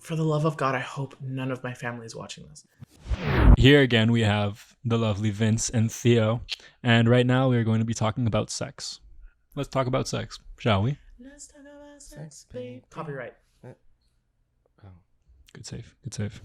For the love of God, I hope none of my family is watching this. Here again, we have the lovely Vince and Theo. And right now, we're going to be talking about sex. Let's talk about sex, shall we? Let's talk about sex, babe. Copyright. Good save. Good save.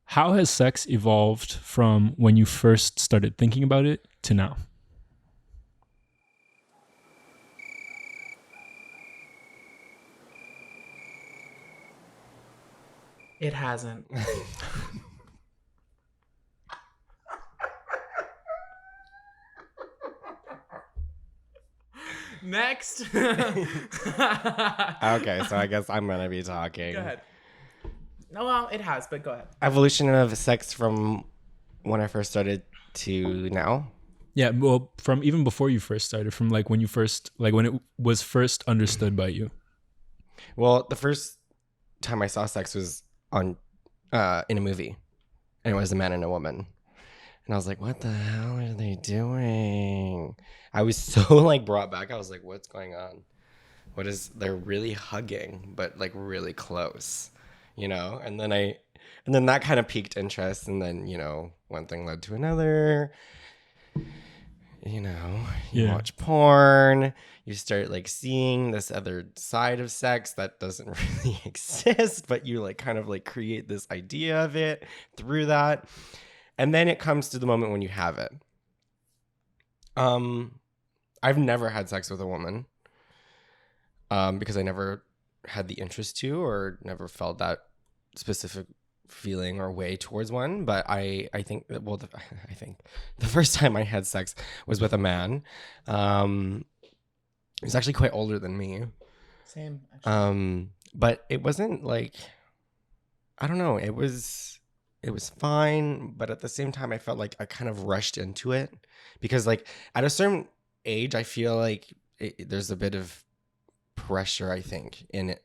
How has sex evolved from when you first started thinking about it to now? It hasn't. Next. Okay, so I guess I'm gonna be talking. Go ahead. No, well, it has, but go ahead. Evolution of sex from when I first started to now. Yeah, well, from even before you first started, from like when you first, like when it was first understood by you. Well, the first time I saw sex was on in a movie, and it was a man and a woman, and I was like, "What the hell are they doing?" I was so like brought back. I was like, "What's going on? What is? They're really hugging, but like really close, you know?" And then that kind of piqued interest, and then one thing led to another. You watch porn, you start like seeing this other side of sex that doesn't really exist, but you like kind of like create this idea of it through that. And then it comes to the moment when you have it. I've never had sex with a woman because I never had the interest to or never felt that specific feeling or way towards one. But I think I think the first time I had sex was with a man. He was actually quite older than me. Same, actually. But it wasn't like, I don't know, it was fine, but at the same time I felt like I kind of rushed into it because like at a certain age I feel like there's a bit of pressure, I think, in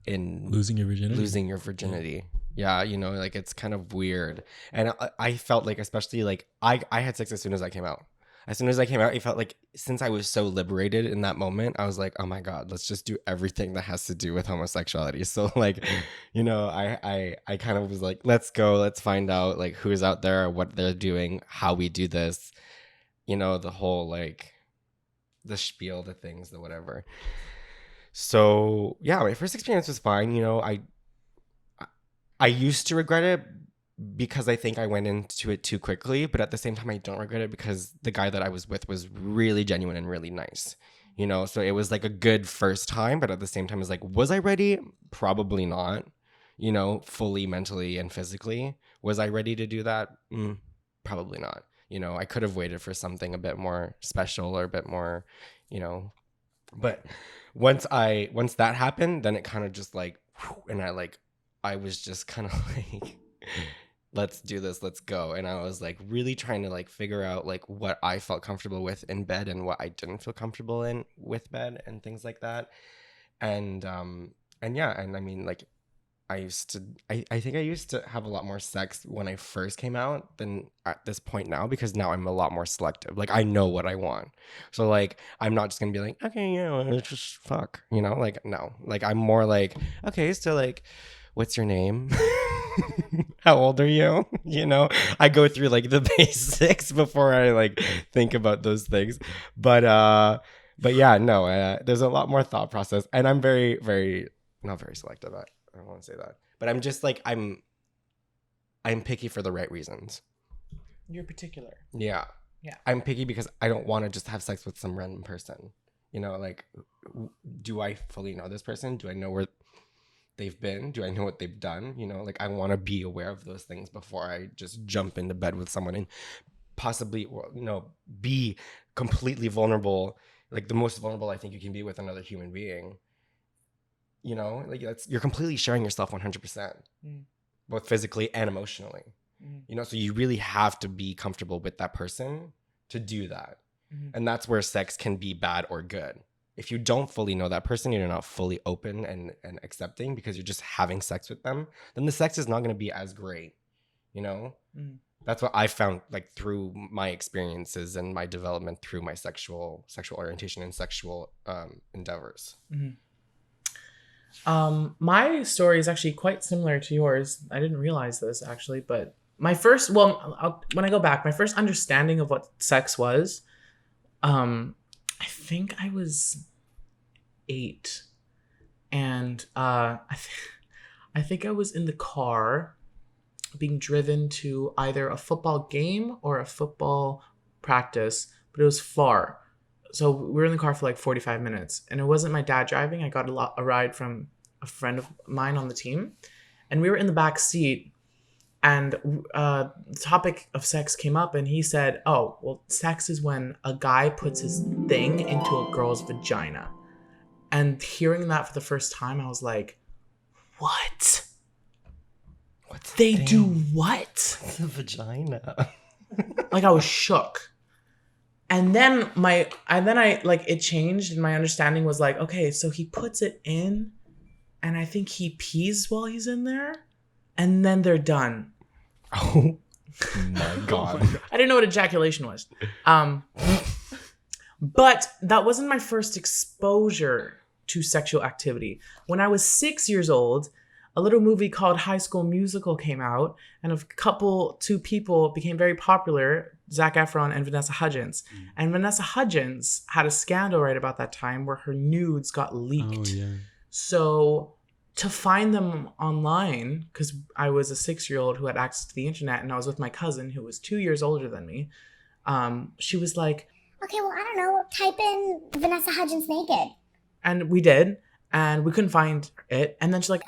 losing your virginity. Yeah, like it's kind of weird. And I felt like, especially like I had sex as soon as I came out. As soon as I came out, it felt like, since I was so liberated in that moment, I was like, oh my God, let's just do everything that has to do with homosexuality. So like, I kind of was like, let's go, let's find out like who's out there, what they're doing, how we do this, the whole like the spiel, the things, the whatever. So yeah, my first experience was fine. I used to regret it because I think I went into it too quickly, but at the same time I don't regret it because the guy that I was with was really genuine and really nice. So it was like a good first time, but at the same time it's like, was I ready? Probably not. Fully mentally and physically. Was I ready to do that? Probably not. I could have waited for something a bit more special or a bit more, but once that happened, then it kind of just like, and I was just kind of like, let's do this, let's go. And I was like really trying to like figure out like what I felt comfortable with in bed and what I didn't feel comfortable in with bed and things like that. And yeah, and I mean like I think I used to have a lot more sex when I first came out than at this point now, because now I'm a lot more selective. Like I know what I want. So like I'm not just gonna be like, okay, let's just fuck, like no. Like I'm more like, okay, so like, what's your name? How old are you? I go through like the basics before I like think about those things. But yeah, no, there's a lot more thought process, and I'm very, very not very selective. I don't want to say that, but I'm just like I'm picky for the right reasons. You're particular. Yeah. I'm picky because I don't want to just have sex with some random person. Like, do I fully know this person? Do I know where they've been? Do I know what they've done? Like I want to be aware of those things before I just jump into bed with someone and possibly, be completely vulnerable, like the most vulnerable I think you can be with another human being. Like you're completely sharing yourself 100%, both physically and emotionally. So you really have to be comfortable with that person to do that. And that's where sex can be bad or good. If you don't fully know that person, you're not fully open and accepting because you're just having sex with them, then the sex is not going to be as great. That's what I found, like through my experiences and my development through my sexual orientation and sexual endeavors. My story is actually quite similar to yours. I didn't realize this actually, but my first, well, when I go back, my first understanding of what sex was, I think I was 8, and I think I was in the car being driven to either a football game or a football practice, but it was far. So we were in the car for like 45 minutes, and it wasn't my dad driving. I got a ride from a friend of mine on the team, and we were in the back seat, and the topic of sex came up, and he said, oh, well, sex is when a guy puts his thing into a girl's vagina. And hearing that for the first time, I was like, what? What's They the do thing? what? It's a vagina. Like, I was shook. And then I like, it changed, and my understanding was like, okay, so he puts it in, and I think he pees while he's in there, and then they're done. Oh my god. I didn't know what ejaculation was. But that wasn't my first exposure to sexual activity. When I was 6 years old, a little movie called High School Musical came out, and two people became very popular, Zac Efron and Vanessa Hudgens. And Vanessa Hudgens had a scandal right about that time where her nudes got leaked. Oh yeah. So to find them online, because I was a 6-year-old who had access to the internet, and I was with my cousin who was 2 years older than me, she was like, Okay, well, I don't know. Type in Vanessa Hudgens naked. and we did, and we couldn't find it. And then she's like,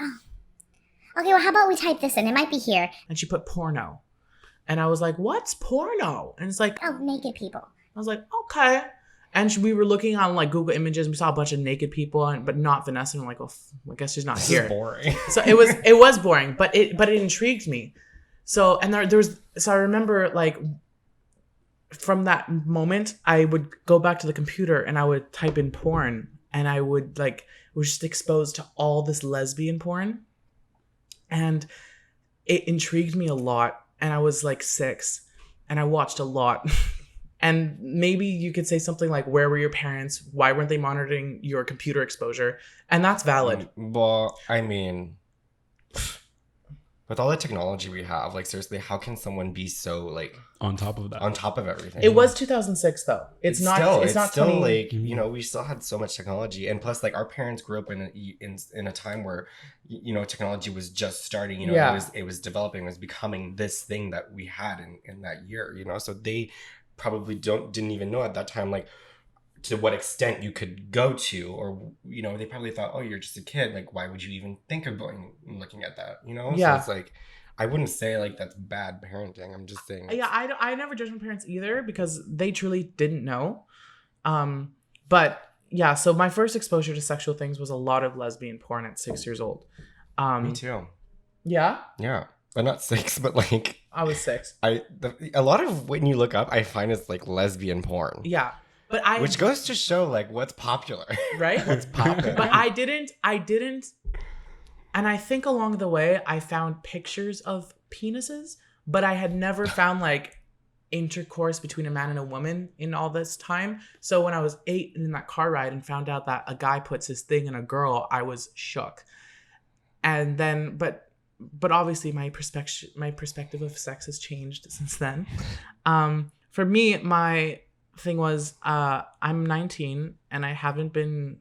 Okay, well, how about we type this in? It might be here. and she put porno. And I was like, what's porno? And it's like, Oh, naked people. I was like, okay. And we were looking on like Google Images, and we saw a bunch of naked people, but not Vanessa. And I'm like, well, I guess she's not This here. is boring. So it was boring, but it intrigued me. So, and so I remember like from that moment, I would go back to the computer and I would type in porn, and I would like was just exposed to all this lesbian porn, and it intrigued me a lot. And I was like 6, and I watched a lot. And maybe you could say something like, where were your parents? Why weren't they monitoring your computer exposure? And that's valid. Well, I mean, with all the technology we have, like seriously, how can someone be so like On top of that. on top of everything? It was 2006 though. It's not 20. like Mhm. you know, we still had so much technology, and plus like our parents grew up in a time where you know technology was just starting. You know, Yeah. it was developing, it was becoming this thing that we had in that year. You know, so they probably didn't even know at that time like to what extent you could go to, or you know, they probably thought, oh, you're just a kid, like why would you even think of going and looking at that, you know? Yeah. So it's like I wouldn't say like that's bad parenting. I'm just saying Yeah, I never judged my parents either because they truly didn't know. But yeah, so my first exposure to sexual things was a lot of lesbian porn at 6 years old. me too. Yeah, Yeah, but not 6, but like I was 6. a lot of when you look up, I find it's like lesbian porn, Yeah, but which goes to show like what's popular. right. What's popping. But I didn't, and I think along the way I found pictures of penises, but I had never found like intercourse between a man and a woman in all this time. So when I was 8 and in that car ride and found out that a guy puts his thing in a girl, I was shook. And then, but obviously my perspective of sex has changed since then. For me, my thing was, I'm 19 and I haven't been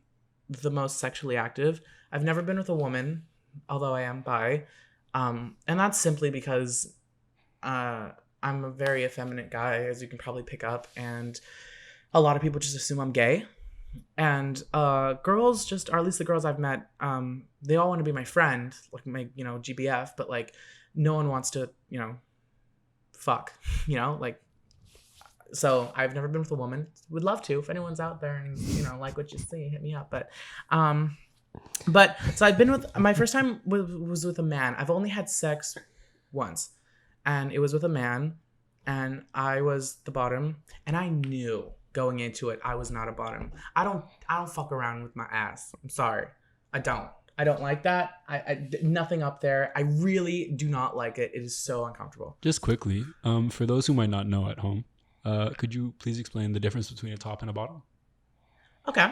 the most sexually active. I've never been with a woman, although I am bi. And that's simply because I'm a very effeminate guy, as you can probably pick up. And a lot of people just assume I'm gay. And girls just, or at least the girls I've met, they all want to be my friend, like my, GBF, but like no one wants to, fuck, like, so I've never been with a woman. Would love to. If anyone's out there and, like what you see, hit me up. But so I've been with, my first time was with a man. I've only had sex once, and it was with a man, and I was the bottom, and I knew going into it I was not a bottom. I don't fuck around with my ass. I'm sorry. I don't like that. I nothing up there. I really do not like it. It is so uncomfortable. Just quickly, for those who might not know at home, could you please explain the difference between a top and a bottom? Okay.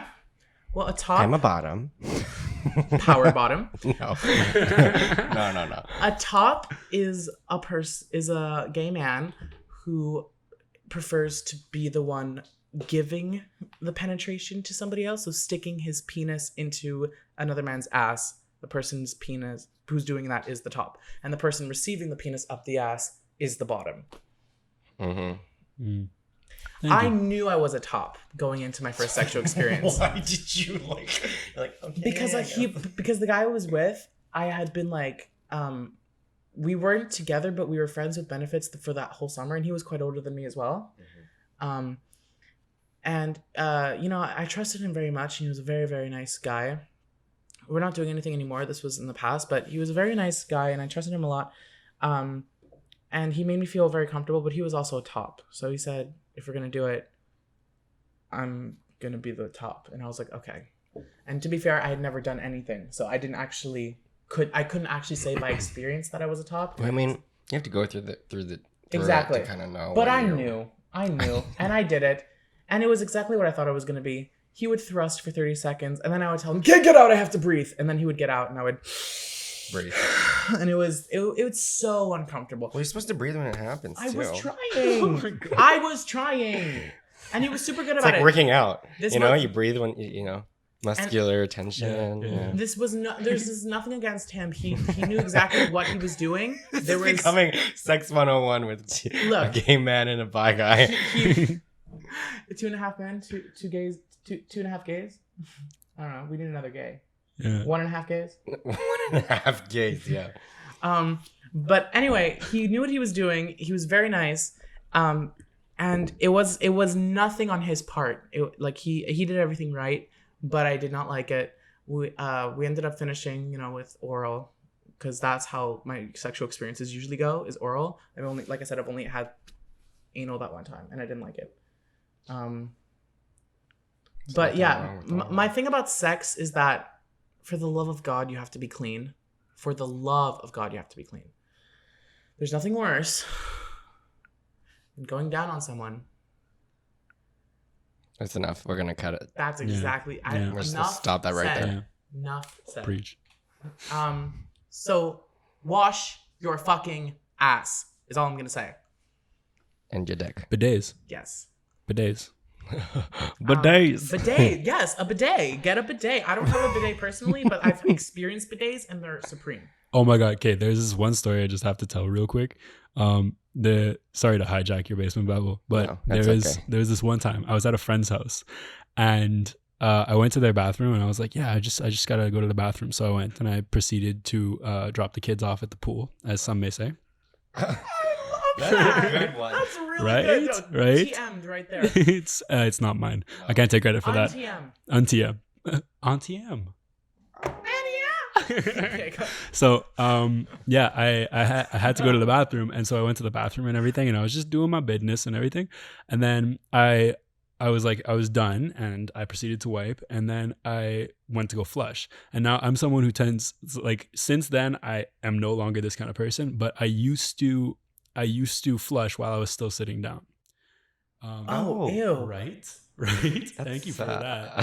Well, a top. I'm a bottom. power bottom. No. No. A top is a gay man who prefers to be the one giving the penetration to somebody else, so sticking his penis into another man's ass. The person's penis who's doing that is the top, and the person receiving the penis up the ass is the bottom. I knew I was a top going into my first sexual experience. Why did you like okay, because because the guy I was with, I had been like we weren't together, but we were friends with benefits for that whole summer, and he was quite older than me as well. And I trusted him very much, and he was a very, very nice guy. We're not doing anything anymore. This was in the past, but he was a very nice guy, and I trusted him a lot. And he made me feel very comfortable, but he was also a top. So he said, if we're going to do it, I'm going to be the top. And I was like, okay. And to be fair, I had never done anything. So I couldn't actually say by experience that I was a top. I mean, you have to go through exactly to kind of know. But I knew, and I did it. And it was exactly what I thought it was going to be. He would thrust for 30 seconds, and then I would tell him, get out, I have to breathe. And then he would get out, and I would breathe. And it was so uncomfortable. Well, you're supposed to breathe when it happens, I too. was trying. I was trying. And he was super good about it. It's like working out. This you breathe when, muscular tension. Yeah. There's nothing against him. He knew exactly what he was doing. There was becoming Sex 101 with a gay man and a bi guy. 2.5 men, two gays, 2.5 gays. I don't know. We need another gay. Yeah. 1.5 gays. 1.5 gays. Yeah. But anyway, he knew what he was doing. He was very nice. And it was nothing on his part. He did everything right, but I did not like it. We ended up finishing, with oral, because that's how my sexual experiences usually go, is oral. I've only had anal that one time, and I didn't like it. But yeah, my thing about sex is that for the love of God, you have to be clean. For the love of God, you have to be clean. There's nothing worse than going down on someone. That's enough. We're going to cut it. That's exactly. Yeah. We're just going to stop that right there. Yeah. Enough said. Preach. So wash your fucking ass is all I'm going to say. And your dick. Bidets. Yes. Bidets. Bidets. Bidet. Yes, a bidet. Get a bidet. I don't have a bidet personally, but I've experienced bidets and they're supreme. Oh my God. Okay, there's this one story I just have to tell real quick. Sorry to hijack your basement babble, but there was this one time I was at a friend's house, and I went to their bathroom, and I was like, yeah, I just gotta go to the bathroom. So I went, and I proceeded to drop the kids off at the pool, as some may say. That's a good one. That's really Right? good. No, Right? TM'd right there. It's not mine. I can't take credit for that. TM. On TM. On TM. Okay, go. So yeah, I had to go to the bathroom, and so I went to the bathroom and everything, and I was just doing my business and everything, and then I was done, and I proceeded to wipe, and then I went to go flush. And now I'm someone who tends, since then I am no longer this kind of person, but I used to flush while I was still sitting down. Ew. Right. Thank you for that.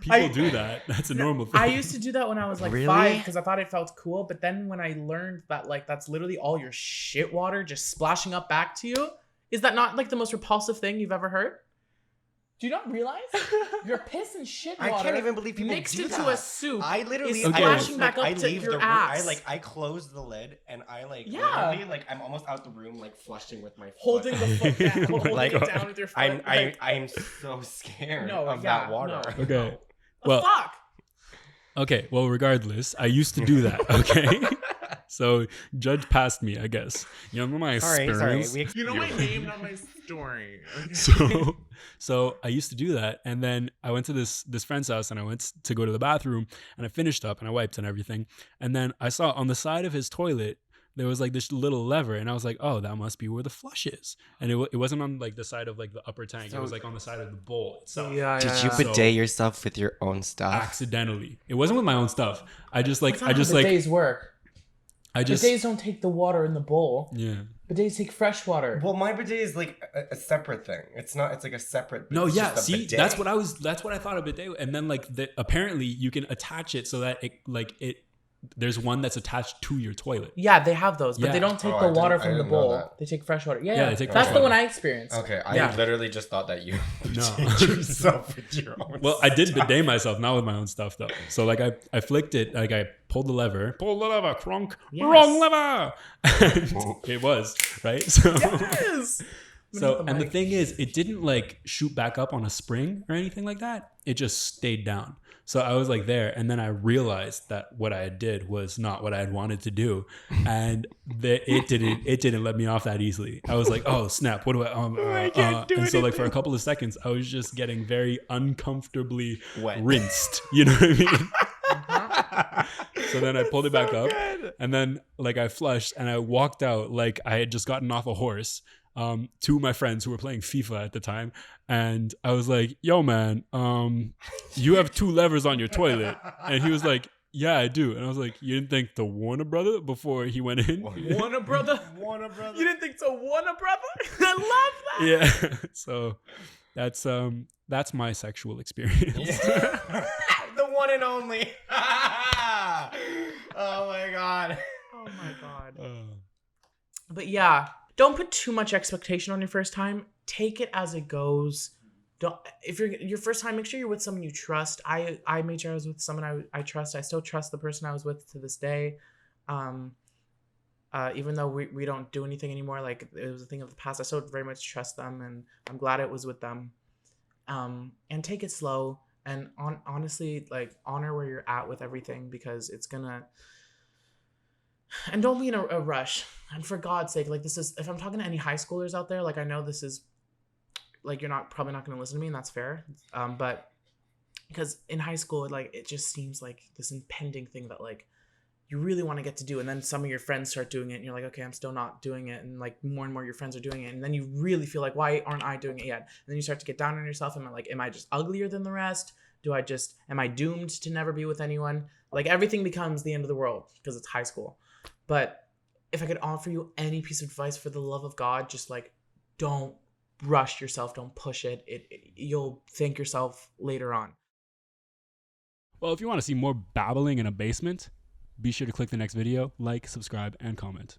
People I do that. That's a normal thing. I used to do that when I was Really? 5 because I thought it felt cool. But then when I learned that that's literally all your shit water just splashing up back to you, is that not the most repulsive thing you've ever heard? Do you not realize your piss and shit water I can't even believe people mixed do into that. a soup? I literally is splashing back up to leave your the room. ass. I close the lid and I Yeah. literally I'm almost out the room flushing with my foot. Holding the foot down, holding Like, it down with your foot. I'm so scared of yeah, that water. no. Okay. The Well, fuck? okay. Well, regardless, I used to do that. Okay. So judge past me, I guess. You know my experience. Sorry. You know my name, not my story. So I used to do that, and then I went to this friend's house, and I went to go to the bathroom, and I finished up, and I wiped and everything, and then I saw on the side of his toilet there was this little lever, and I was like, oh, that must be where the flush is, and it wasn't on the side of the upper tank. It was on the side of the bowl itself. Did you bidet yourself with your own stuff? Accidentally. It wasn't with my own stuff. I just That's not how bidets work. Bidets don't take the water in the bowl. Yeah. Bidets take fresh water. Well, my bidet is like a separate thing. It's not. It's like a separate. No, it's yeah. just a See, bidet. that's what I thought a bidet. And then like apparently you can attach it so that it there's one that's attached to your toilet. Yeah, they have those, but Yeah. they don't take Oh, the I water didn't- I from the didn't know bowl. that. They take fresh water. Yeah, Yeah, they take that's fresh the water. one I experienced. Okay, I Yeah. literally just thought that you No. did yourself with your own. Well, I did stuff. bidet myself, not with my own stuff though. So like I flicked it, like I pulled the lever, crunk, Yes. wrong lever. And it was, right? So Yes. So, and the thing is, it didn't like shoot back up on a spring or anything like that. It just stayed down. So I was like there, and then I realized that what I did was not what I had wanted to do, and it didn't let me off that easily. I was like, oh snap, what do I can't do and so like for a anything. couple of seconds, I was just getting very uncomfortably Wet. rinsed. You know what I mean? So then I pulled it back up, and then like I flushed, and I walked out like I had just gotten off a horse. To my friends who were playing FIFA at the time, and I was like, yo man, you have 2 levers on your toilet. And he was like, yeah, I do. And I was like, you didn't think the Warner brother before he went in? Warner brother. Warner Brothers. You didn't think so, Warner brother? I love that. Yeah. So that's my sexual experience. Yeah. The one and only. Oh my god. Oh my god. Uh, But yeah, don't put too much expectation on your first time. Take it as it goes. Don't, if you're your first time, make sure you're with someone you trust. I made sure I was with someone I trust. I still trust the person I was with to this day. Even though we don't do anything anymore, like it was a thing of the past, I still very much trust them, and I'm glad it was with them. And take it slow, and honestly, like honor where you're at with everything, because it's gonna. And don't be in a rush. And for God's sake, like this is, if I'm talking to any high schoolers out there, like I know this is, like you're probably not going to listen to me, and that's fair. But because in high school, like it just seems like this impending thing that like you really want to get to do, and then some of your friends start doing it, and you're like, okay, I'm still not doing it, and like more and more your friends are doing it, and then you really feel like, why aren't I doing it yet? And then you start to get down on yourself, and like, am I just uglier than the rest? Am I doomed to never be with anyone? Like everything becomes the end of the world because it's high school. But if I could offer you any piece of advice, for the love of God, just like don't rush yourself, don't push it. You'll thank yourself later on. well, if you want to see more babbling in a basement, be sure to click the next video, like, subscribe, and comment.